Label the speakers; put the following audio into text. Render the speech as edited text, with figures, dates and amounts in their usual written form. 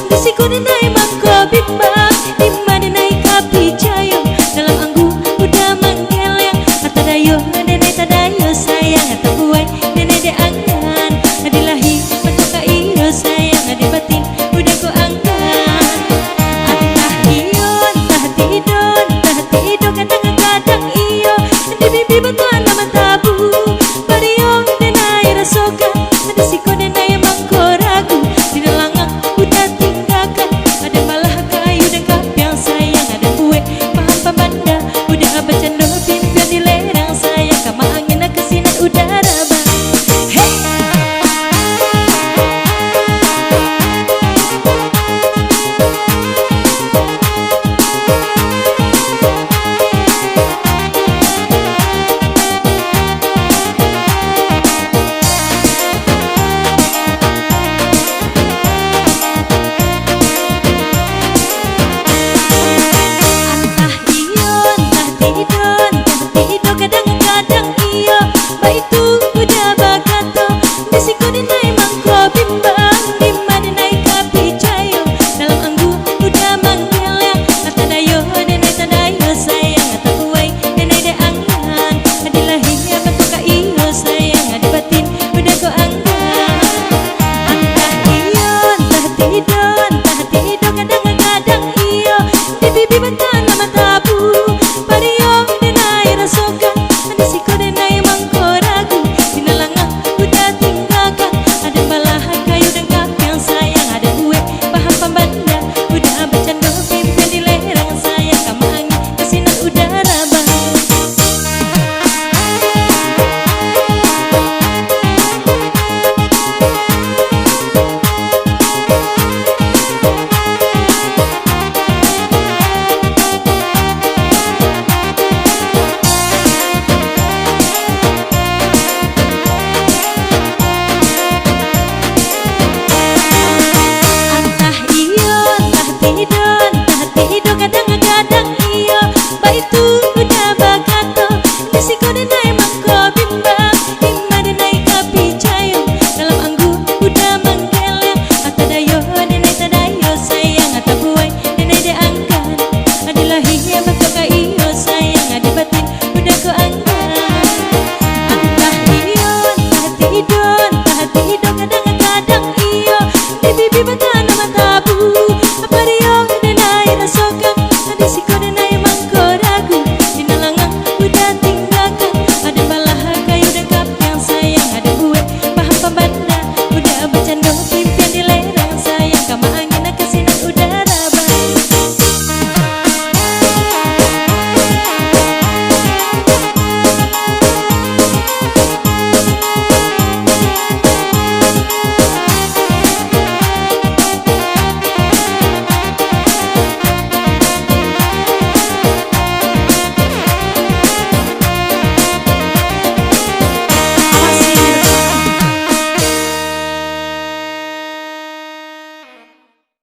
Speaker 1: bisiku dinai mangko bimbang, dimana naik kapi jayo, dalam anggu udah menggeleng. Tadayo nenek tadayo sayang, buai nenek de angan, dilahi maka iyo sayang, di batin udah ku angkat. Antah iyo antah tido, antah tido kadang-kadang iyo, di bibi bantuan nama tabu, bario denai rasokan, bisiku denai mangko ragu, di nelangang udah tinggalkan, ada malah kayu dan kapiang sayang, ada kue paham pamanda, udah bercanda pimpian di lerang sayang, kama angin kesinan udara bang. Hey! Kadang-kadang iyo, baik itu udah bagato, bisiku dinai mangko bimbang, dimana naik kapi jayo, dalam anggu udah menggeleng. Tadayo nenek tadayo sayang, buai nenek de angan, dilahi maka iyo sayang, di batin udah ku angkat. Antah iyo antah tido, kadang-kadang iyo, di bibi